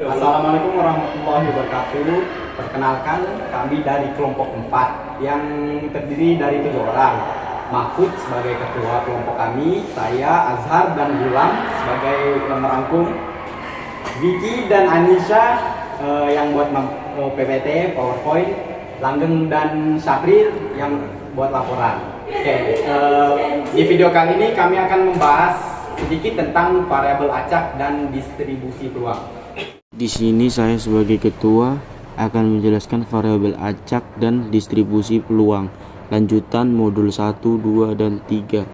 Assalamualaikum warahmatullahi wabarakatuh. Perkenalkan, kami dari kelompok 4 yang terdiri dari 7 orang. Mahfud sebagai ketua kelompok kami, saya Azhar dan Gulam sebagai yang merangkum, Vicky dan Anisha yang buat PPT, PowerPoint, Langgeng dan Syafril yang buat laporan. Di video kali ini kami akan membahas sedikit tentang variabel acak dan distribusi peluang. Di sini saya sebagai ketua akan menjelaskan variabel acak dan distribusi peluang. Lanjutan modul 1, 2, dan 3.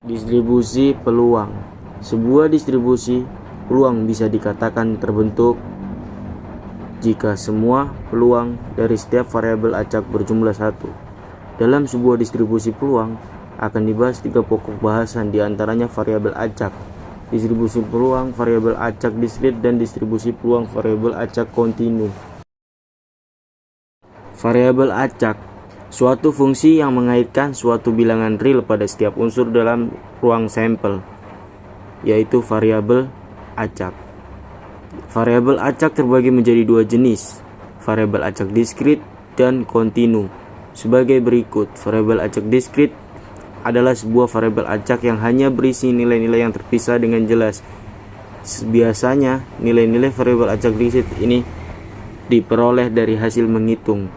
Distribusi peluang. Sebuah distribusi peluang bisa dikatakan terbentuk jika semua peluang dari setiap variabel acak berjumlah 1. Dalam sebuah distribusi peluang akan dibahas 3 pokok bahasan, diantaranya variabel acak, distribusi peluang variabel acak diskrit, dan distribusi peluang variabel acak kontinu. Variabel acak, suatu fungsi yang mengaitkan suatu bilangan real pada setiap unsur dalam ruang sampel, yaitu variabel acak. Variabel acak terbagi menjadi 2 jenis, variabel acak diskrit dan kontinu. Sebagai berikut, variabel acak diskrit adalah sebuah variabel acak yang hanya berisi nilai-nilai yang terpisah dengan jelas. Biasanya, nilai-nilai variabel acak diskrit ini diperoleh dari hasil menghitung.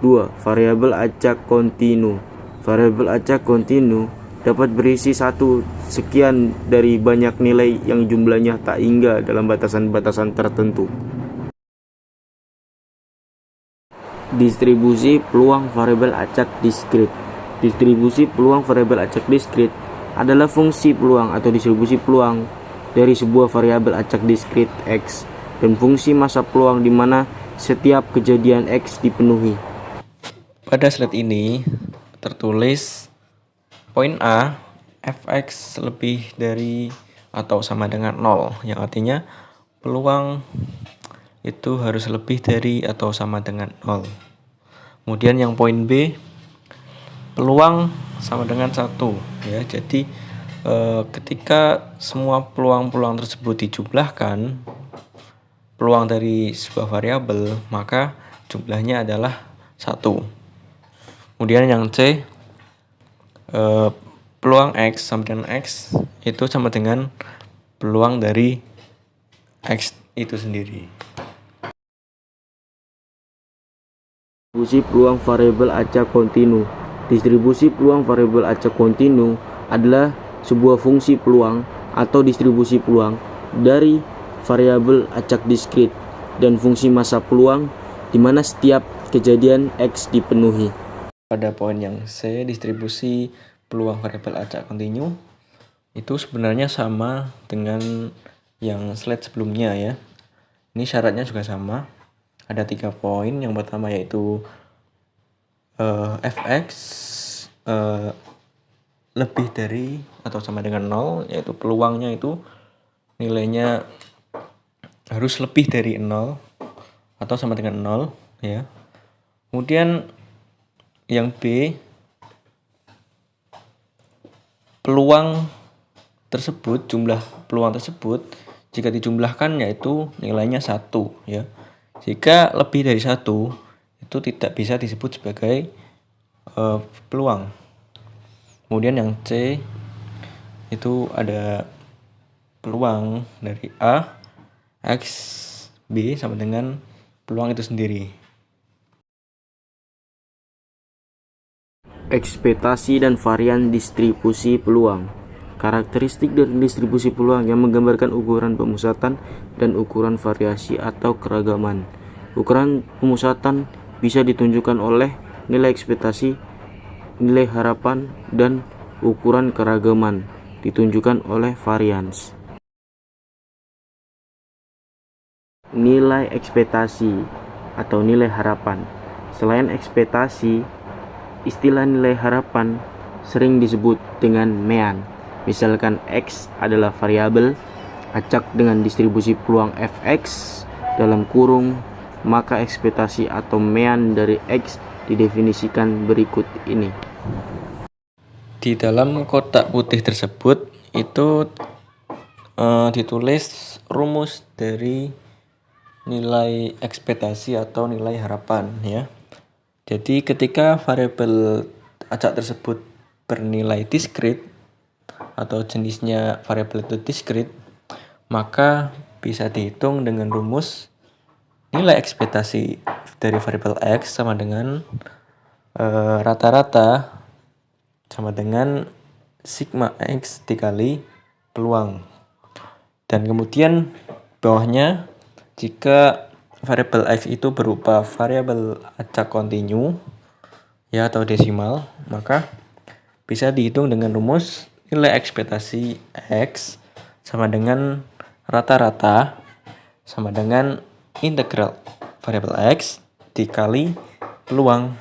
2. Variabel acak kontinu. Variabel acak kontinu dapat berisi satu sekian dari banyak nilai yang jumlahnya tak hingga dalam batasan-batasan tertentu. Distribusi peluang variabel acak diskrit. Distribusi peluang variabel acak diskrit adalah fungsi peluang atau distribusi peluang dari sebuah variabel acak diskrit X dan fungsi massa peluang di mana setiap kejadian X dipenuhi. Pada slide ini tertulis poin A, fx lebih dari atau sama dengan 0, yang artinya peluang itu harus lebih dari atau sama dengan 0. Kemudian yang poin B, peluang sama dengan 1 ya. Jadi ketika semua peluang-peluang tersebut dijumlahkan, peluang dari sebuah variabel, maka jumlahnya adalah 1. Kemudian yang C, peluang X sama dengan X itu sama dengan peluang dari X itu sendiri. Distribusi peluang variabel acak kontinu. Distribusi peluang variabel acak kontinu adalah sebuah fungsi peluang atau distribusi peluang dari variabel acak diskrit dan fungsi massa peluang di mana setiap kejadian X dipenuhi. Pada poin yang C, distribusi peluang variabel acak kontinu itu sebenarnya sama dengan yang slide sebelumnya ya. Ini syaratnya juga sama. Ada 3 poin. Yang pertama yaitu fx lebih dari atau sama dengan 0, yaitu peluangnya itu nilainya harus lebih dari 0 atau sama dengan 0 ya. Kemudian yang B, peluang tersebut, jumlah peluang tersebut jika dijumlahkan yaitu nilainya 1 ya. Jika lebih dari 1 itu tidak bisa disebut sebagai peluang. Kemudian yang C itu ada peluang dari A X B sama dengan peluang itu sendiri. Ekspektasi dan varian distribusi peluang. Karakteristik dari distribusi peluang yang menggambarkan ukuran pemusatan dan ukuran variasi atau keragaman. Ukuran pemusatan bisa ditunjukkan oleh nilai ekspektasi, nilai harapan, dan ukuran keragaman ditunjukkan oleh varians. Nilai ekspektasi atau nilai harapan. Selain ekspektasi, istilah nilai harapan sering disebut dengan mean. Misalkan X adalah variabel acak dengan distribusi peluang fx dalam kurung, maka ekspektasi atau mean dari X didefinisikan berikut ini. Di dalam kotak putih tersebut itu ditulis rumus dari nilai ekspektasi atau nilai harapan ya. Jadi ketika variabel acak tersebut bernilai diskrit atau jenisnya variabel itu diskrit, maka bisa dihitung dengan rumus nilai ekspektasi dari variabel X sama dengan rata-rata sama dengan sigma X dikali peluang. Dan kemudian bawahnya, jika variabel X itu berupa variabel acak kontinu ya atau desimal, maka bisa dihitung dengan rumus nilai ekspektasi X sama dengan rata-rata sama dengan integral variabel X dikali peluang.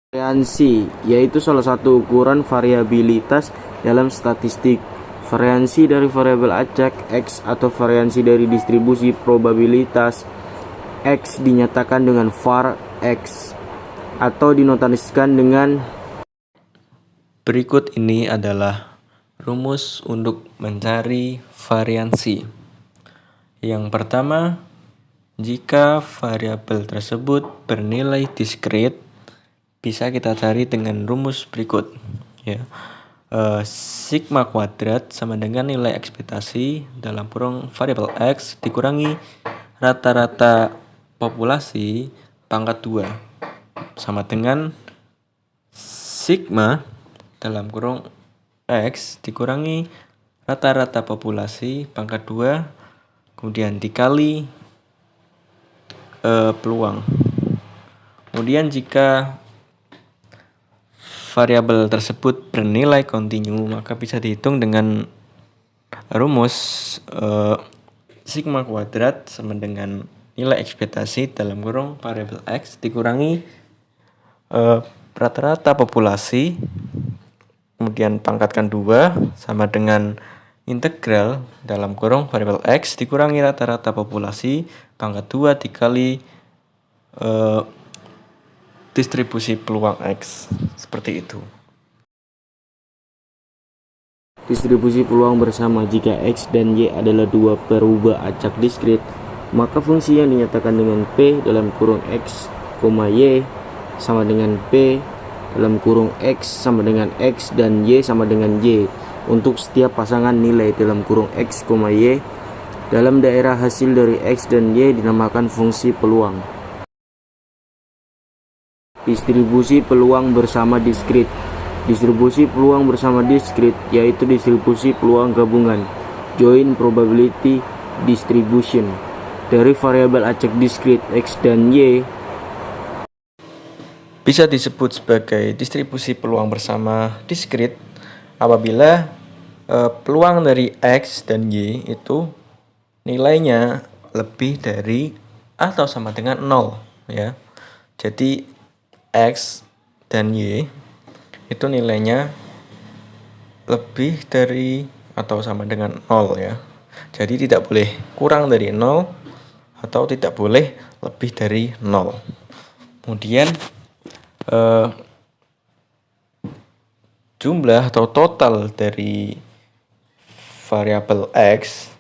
Variansi yaitu salah satu ukuran variabilitas dalam statistik. Variansi dari variabel acak X atau variansi dari distribusi probabilitas X dinyatakan dengan var X atau dinotariskan dengan Berikut ini adalah rumus untuk mencari variansi. Yang pertama, jika variabel tersebut bernilai diskrit, bisa kita cari dengan rumus berikut ya. Sigma kuadrat sama dengan nilai ekspektasi dalam kurung variabel X dikurangi rata-rata populasi pangkat 2 sama dengan sigma dalam kurung X dikurangi rata-rata populasi pangkat 2 kemudian dikali peluang. Kemudian jika variabel tersebut bernilai kontinu, maka bisa dihitung dengan rumus sigma kuadrat sama dengan nilai ekspektasi dalam kurung variabel X dikurangi rata-rata populasi kemudian pangkatkan 2 sama dengan integral dalam kurung variabel X dikurangi rata-rata populasi pangkat 2 dikali distribusi peluang X, seperti itu. distribusi peluang bersama. Jika X dan Y adalah dua perubah acak diskrit, maka fungsi yang dinyatakan dengan P dalam kurung X, Y sama dengan P dalam kurung X sama dengan X dan Y sama dengan Y untuk setiap pasangan nilai dalam kurung X, Y dalam daerah hasil dari X dan Y dinamakan fungsi peluang. Distribusi peluang bersama diskrit. Distribusi peluang bersama diskrit yaitu distribusi peluang gabungan, joint probability distribution, dari variabel acak diskrit X dan Y bisa disebut sebagai distribusi peluang bersama diskrit apabila peluang dari X dan Y itu nilainya lebih dari atau sama dengan 0 ya. Jadi X dan Y itu nilainya lebih dari atau sama dengan 0 ya. Jadi tidak boleh kurang dari 0 atau tidak boleh lebih dari 0. Kemudian jumlah atau total dari variabel X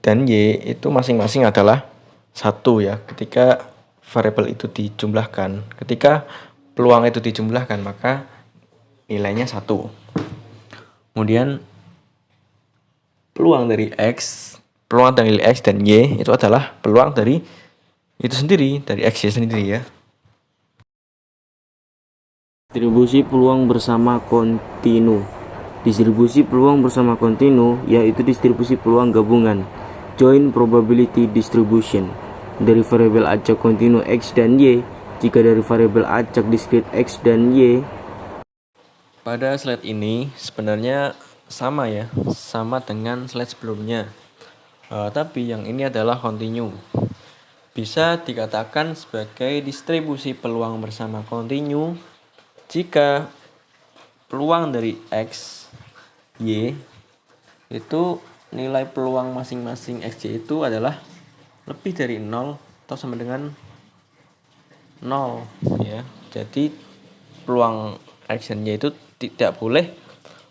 dan Y itu masing-masing adalah 1 ya. Ketika variabel itu dijumlahkan, ketika peluang itu dijumlahkan, maka nilainya 1. Kemudian peluang dari X dan Y itu adalah peluang dari itu sendiri, dari X Y sendiri ya. Distribusi peluang bersama kontinu. Distribusi peluang bersama kontinu yaitu distribusi peluang gabungan, joint probability distribution, dari variabel acak kontinu X dan Y. Jika dari variabel acak diskrit X dan Y. Pada slide ini sebenarnya sama ya, sama dengan slide sebelumnya. Tapi yang ini adalah kontinu. Bisa dikatakan sebagai distribusi peluang bersama kontinu jika peluang dari X, Y itu nilai peluang masing-masing XY itu adalah lebih dari 0 atau sama dengan 0 ya. Jadi peluang actionnya itu tidak boleh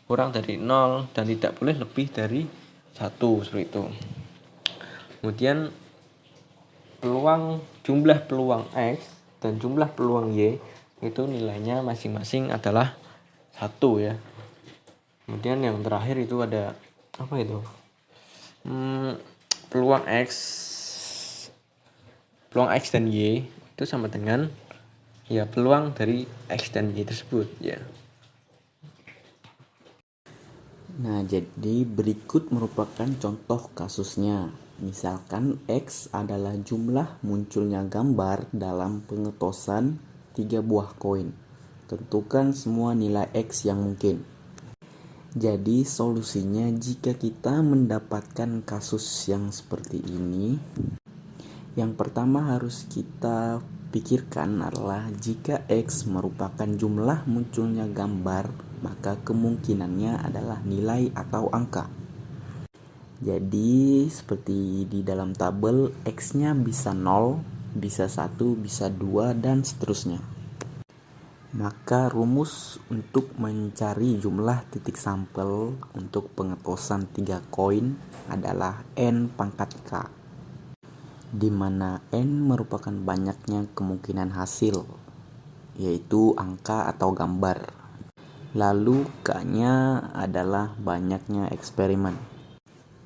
kurang dari 0 dan tidak boleh lebih dari 1 seperti itu. Kemudian jumlah peluang X dan jumlah peluang Y itu nilainya masing-masing adalah 1 ya. Kemudian yang terakhir itu ada apa itu? Peluang X dan Y itu sama dengan ya peluang dari X dan Y tersebut ya. Nah, jadi berikut merupakan contoh kasusnya. Misalkan X adalah jumlah munculnya gambar dalam pengetosan 3 buah koin. Tentukan semua nilai X yang mungkin. Jadi solusinya jika kita mendapatkan kasus yang seperti ini, yang pertama harus kita pikirkan adalah jika X merupakan jumlah munculnya gambar, maka kemungkinannya adalah nilai atau angka. Jadi seperti di dalam tabel, X-nya bisa 0, bisa 1, bisa 2, dan seterusnya. Maka rumus untuk mencari jumlah titik sampel untuk pengetosan 3 koin adalah N pangkat K, di mana N merupakan banyaknya kemungkinan hasil, yaitu angka atau gambar. Lalu K-nya adalah banyaknya eksperimen,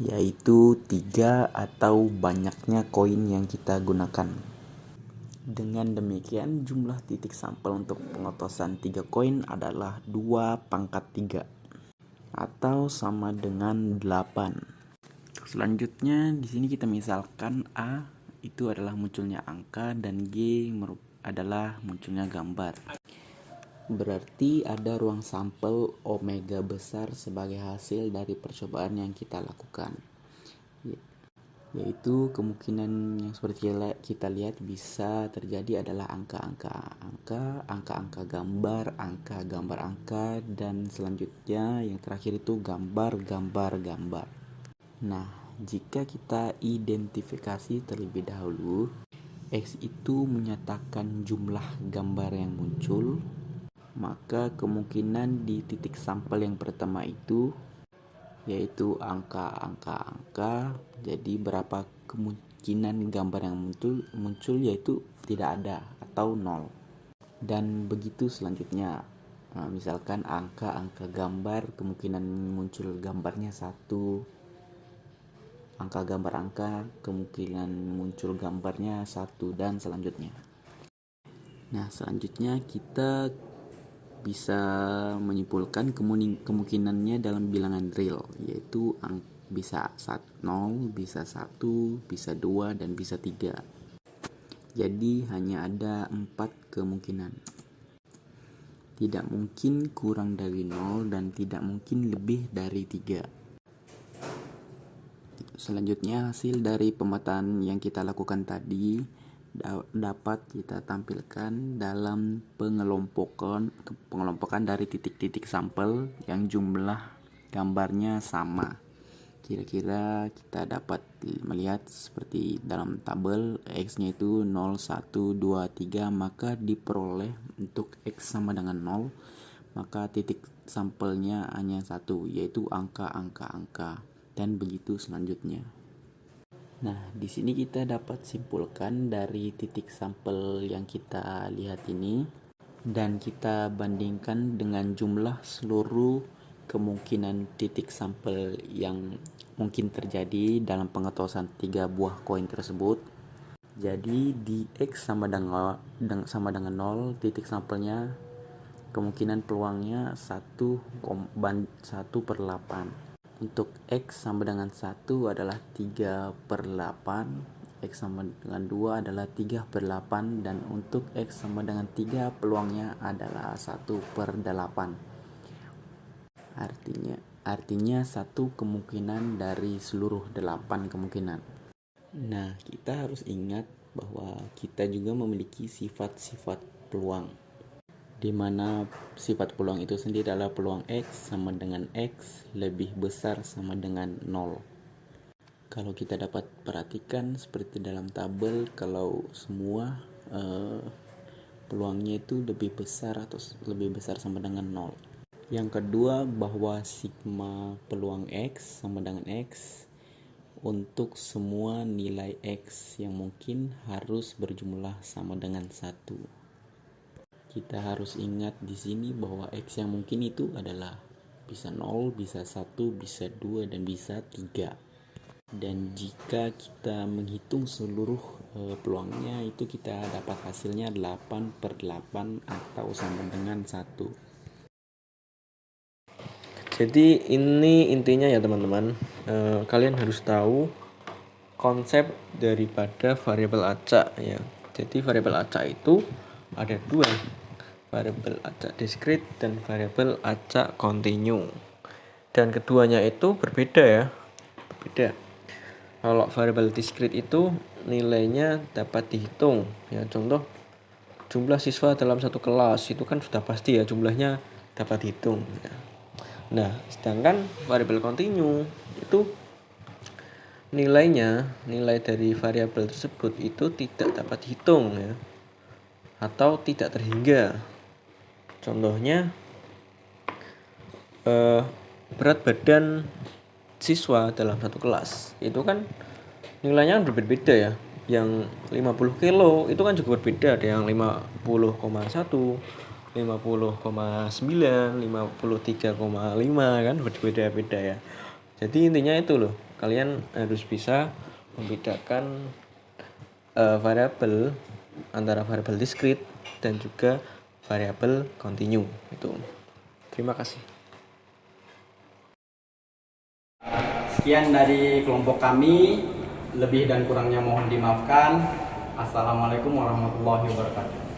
yaitu 3 atau banyaknya koin yang kita gunakan. Dengan demikian jumlah titik sampel untuk pengetosan 3 koin adalah 2 pangkat 3 atau sama dengan 8. Selanjutnya di sini kita misalkan A itu adalah munculnya angka dan G adalah munculnya gambar. Berarti ada ruang sampel omega besar sebagai hasil dari percobaan yang kita lakukan, yaitu kemungkinan yang seperti kita lihat bisa terjadi adalah angka gambar, angka, dan selanjutnya yang terakhir itu gambar. Nah, jika kita identifikasi terlebih dahulu, X itu menyatakan jumlah gambar yang muncul, maka kemungkinan di titik sampel yang pertama itu yaitu angka. Jadi berapa kemungkinan gambar yang muncul yaitu tidak ada atau 0. Dan begitu selanjutnya. Nah, misalkan angka gambar, kemungkinan muncul gambarnya 1. Angka gambar kemungkinan muncul gambarnya 1, dan selanjutnya. Nah, selanjutnya kita bisa menyimpulkan kemungkinannya dalam bilangan real, yaitu bisa 0, bisa 1, bisa 2, dan bisa 3. Jadi hanya ada 4 kemungkinan. Tidak mungkin kurang dari 0 dan tidak mungkin lebih dari 3. Selanjutnya hasil dari pemetaan yang kita lakukan tadi dapat kita tampilkan dalam pengelompokan dari titik-titik sampel yang jumlah gambarnya sama. Kira-kira kita dapat melihat seperti dalam tabel X-nya itu 0, 1, 2, 3, maka diperoleh untuk X sama dengan 0, maka titik sampelnya hanya 1, yaitu angka, dan begitu selanjutnya. Nah, di sini kita dapat simpulkan dari titik sampel yang kita lihat ini dan kita bandingkan dengan jumlah seluruh kemungkinan titik sampel yang mungkin terjadi dalam pengetosan 3 buah koin tersebut. Jadi di X sama dengan 0, titik sampelnya kemungkinan peluangnya 1/8. Untuk X sama dengan 1 adalah 3/8, X sama dengan 2 adalah 3/8, dan untuk X sama dengan 3 peluangnya adalah 1/8. Artinya 1 kemungkinan dari seluruh 8 kemungkinan. Nah, kita harus ingat bahwa kita juga memiliki sifat-sifat peluang, di mana sifat peluang itu sendiri adalah peluang X sama dengan X lebih besar sama dengan 0. Kalau kita dapat perhatikan seperti dalam tabel, kalau semua peluangnya itu lebih besar atau lebih besar sama dengan 0. Yang kedua, bahwa sigma peluang X sama dengan X untuk semua nilai X yang mungkin harus berjumlah sama dengan 1. Kita harus ingat di sini bahwa X yang mungkin itu adalah bisa 0, bisa 1, bisa 2, dan bisa 3. Dan jika kita menghitung seluruh peluangnya, itu kita dapat hasilnya 8/8 atau sama dengan 1. Jadi ini intinya ya teman-teman, kalian harus tahu konsep daripada variabel acak ya. Jadi variabel acak itu ada dua, variabel acak diskrit dan variabel acak kontinu. Dan keduanya itu berbeda ya, berbeda. Kalau variabel diskrit itu nilainya dapat dihitung ya, contoh jumlah siswa dalam satu kelas itu kan sudah pasti ya, jumlahnya dapat dihitung ya. Nah, sedangkan variabel kontinu itu nilai dari variabel tersebut itu tidak dapat dihitung ya, atau tidak terhingga. Contohnya berat badan siswa dalam satu kelas itu kan nilainya berbeda ya. Yang 50 kilo itu kan juga berbeda, ada yang 50,1, 50,9, 53,5 kan, berbeda-beda ya. Jadi intinya itu loh, kalian harus bisa membedakan variabel antara variabel diskrit dan juga variabel kontinu itu. Terima kasih. Sekian dari kelompok kami, lebih dan kurangnya mohon dimaafkan. Assalamualaikum warahmatullahi wabarakatuh.